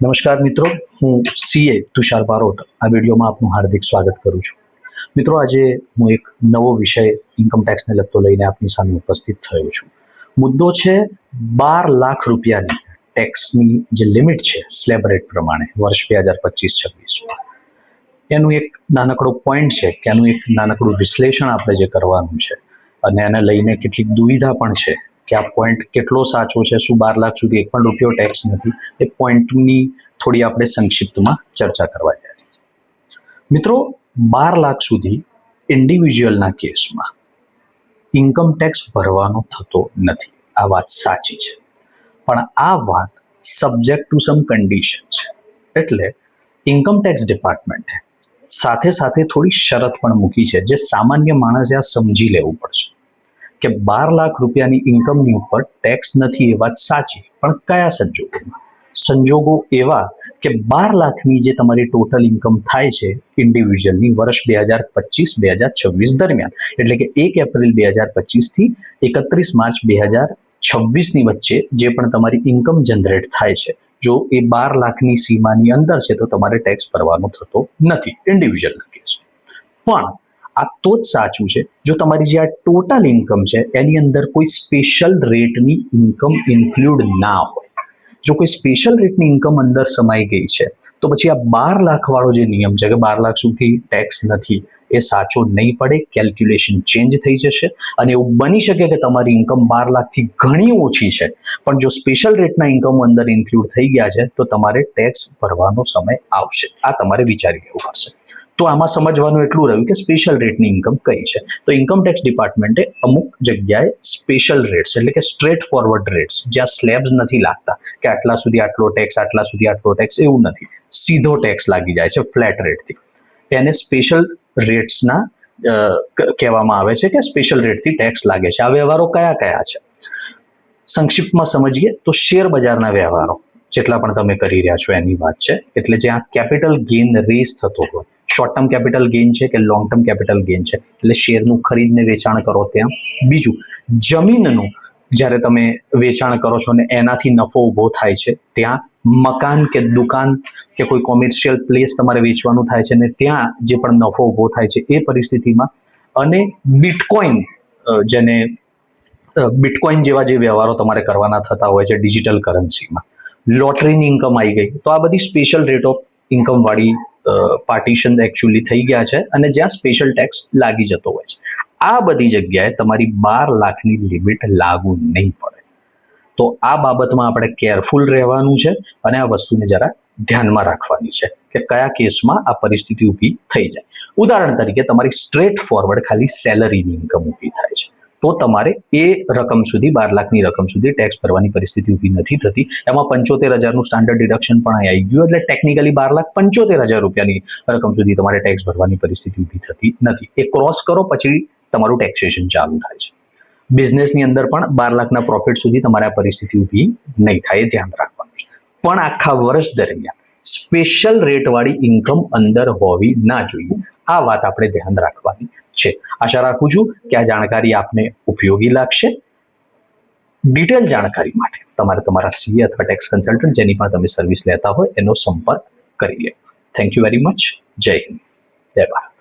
નમસ્કાર મિત્રો, હું સીએ તુષાર બારોટ આ વિડીયોમાં આપનું હાર્દિક સ્વાગત કરું છું. મિત્રો, આજે હું એક નવો વિષય ઇન્કમ ટેક્સને લગતો લઈને આપની સામે ઉપસ્થિત થયો છું. મુદ્દો છે 12 લાખ રૂપિયાની ટેક્સની જે લિમિટ છે સ્લેબ રેટ પ્રમાણે વર્ષ 2025-26માં. એનું એક નાનકડો પોઈન્ટ છે કે એનું એક નાનકડું વિશ્લેષણ આપણે જે કરવાનું છે અને એને લઈને કેટલીક દુવિધા પણ છે કે આ પોઈન્ટ કેટલો સાચો છે, શું 12 લાખ સુધી એક પણ રૂપિયો ટેક્સ નથી, એ પોઈન્ટની થોડી આપણે સંક્ષિપ્તમાં ચર્ચા કરવા જઈએ. મિત્રો, 12 લાખ સુધી ઇન્ડિવિજ્યુઅલના કેસમાં ઇન્કમ ટેક્સ ભરવાનો થતો નથી. આ વાત સાચી છે, પણ આ વાત સબ્જેક્ટ ટુ સમ કન્ડિશન છે. એટલે ઇન્કમ ટેક્સ ડિપાર્ટમેન્ટે સાથે સાથે થોડી શરત પણ મૂકી છે જે સામાન્ય માણસે આ સમજી લેવું પડશે કે 12 લાખ રૂપિયાની ઇન્કમની ઉપર ટેક્સ નથી એ વાત સાચી, પણ કયા સંજોગોમાં? સંજોગો એવા કે 12 લાખની જે તમારી ટોટલ ઇન્કમ થાય છે ઇન્ડિવિજ્યુઅલની વર્ષ 2025-2026 દરમિયાન, એટલે કે 1 એપ્રિલ 2025 થી 31 માર્ચ 2026ની વચ્ચે જે પણ તમારી ઇન્કમ જનરેટ થાય છે, જો એ 12 લાખની સીમાની અંદર છે તો તમારે ટેક્સ ભરવાનો થતો નથી ઇન્ડિવિજ્યુઅલના કેસમાં. પણ આ તો જ સાચું છે જો તમારી જે આ ટોટલ ઇન્કમ છે એની અંદર કોઈ સ્પેશિયલ રેટની ઇન્કમ ઇન્ક્લુડ ના હોય. જો કોઈ સ્પેશિયલ રેટની ઇન્કમ અંદર સમાઈ ગઈ છે તો પછી આ 12 લાખ વાળો જે નિયમ છે કે 12 લાખ સુધી ટેક્સ નથી એ સાચો નહીં પડે. કેલ્ક્યુલેશન ચેન્જ થઈ જશે અને એવું બની શકે કે તમારી ઇન્કમ 12 લાખથી ઘણી ઓછી છે, પણ જો સ્પેશિયલ રેટના ઇન્કમ અંદર ઇન્ક્લુડ થઈ ગયા છે તો તમારે ટેક્સ ભરવાનો સમય આવશે. આ તમારે વિચારી લેવું પડશે. તો આમાં સમજવાનું એટલું રહ્યું કે સ્પેશિયલ રેટની ઇન્કમ કઈ છે. તો ઇન્કમ ટેક્સ ડિપાર્ટમેન્ટે અમુક જગ્યાએ સ્પેશિયલ રેટ્સ એટલે કે સ્ટ્રેટ ફોરવર્ડ રેટ્સ, જ્યાં સ્લેબ્સ નથી લાગતા કે આટલા સુધી આટલો ટેક્સ, આટલા સુધી આટલો ટેક્સ, એવું નથી. સીધો ટેક્સ લાગી જાય છે ફ્લેટ રેટથી. એને સ્પેશિયલ રેટ્સના કહેવામાં આવે છે કે સ્પેશિયલ રેટથી ટેક્સ લાગે છે. આ વ્યવહારો કયા કયા છે સંક્ષિપ્તમાં સમજીએ તો શેર બજારના વ્યવહારો જેટલા પણ તમે કરી રહ્યા છો એની વાત છે. એટલે જ્યાં કેપિટલ ગેઇન રેઝ થતો હોય, શોર્ટ ટર્મ કેપિટલ ગેઇન છે કે લોંગ ટર્મ કેપિટલ ગેઇન છે, એટલે શેરનું ખરીદને વેચાણ કરો ત્યાં. બીજું, જમીનનું જ્યારે તમે વેચાણ કરો છો ને એનાથી નફો ઊભો થાય છે ત્યાં. મકાન કે દુકાન કે કોઈ કોમર્શિયલ પ્લેસ તમારે વેચવાનું થાય છે ને ત્યાં જે પણ નફો ઊભો થાય છે એ પરિસ્થિતિમાં. અને બિટકોઇન, જેને બિટકોઇન જેવા જે વ્યવહારો તમારે કરવાના થતા હોય છે ડિજિટલ કરન્સીમાં. લોટરીની ઇન્કમ આવી ગઈ તો આ બધી સ્પેશિયલ રેટ ઓફ ઇન્કમ વાળી પાર્ટીશન એકચ્યુઅલી થઈ ગયા છે અને જ્યાં સ્પેશિયલ ટેક્સ લાગી જતો હોય છે. આ બધી જગ્યાએ તમારી 12 લાખની લિમિટ લાગુ નહીં પડે. તો આ બાબતમાં આપણે કેરફુલ રહેવાનું છે અને આ વસ્તુને જરા ધ્યાનમાં રાખવાની છે કે કયા કેસમાં આ પરિસ્થિતિ ઊભી થઈ જાય. ઉદાહરણ તરીકે તમારી સ્ટ્રેટ ફોરવર્ડ ખાલી સેલરીની ઇન્કમ ઊભી થાય છે તો તમારે એ રકમ સુધી 12 લાખની રકમ સુધી ટેક્સ ભરવાની પરિસ્થિતિ ઊભી નથી થતી. એમાં 75,000નું સ્ટાન્ડર્ડ ડિડક્શન પણ આવી ગયું, એટલે ટેકનિકલી 12,75,000 રૂપિયાની રકમ સુધી તમારે ટેક્સ ભરવાની પરિસ્થિતિ ઊભી થતી નથી. એ ક્રોસ કરો પછી તમારું ટેક્સેશન ચાલુ થાય છે. બિઝનેસની અંદર પણ 12 લાખના પ્રોફિટ સુધી તમારે આ પરિસ્થિતિ ઊભી નહીં થાય, એ ધ્યાન રાખવાનું છે. પણ આખા વર્ષ દરમિયાન સ્પેશિયલ રેટવાળી ઇન્કમ અંદર હોવી ના જોઈએ. આ વાત આપણે ધ્યાન રાખવાની છે. આશા રાખું છું કે આ જાણકારી આપને ઉપયોગી લાગશે. ડિટેલ જાણકારી માટે તમારે તમારા સીએ અથવા ટેક્સ કન્સલ્ટન્ટ જેની પણ તમે સર્વિસ લેતા હોય એનો સંપર્ક કરી લે. Thank you very much. જય હિન્દ, જય ભારત.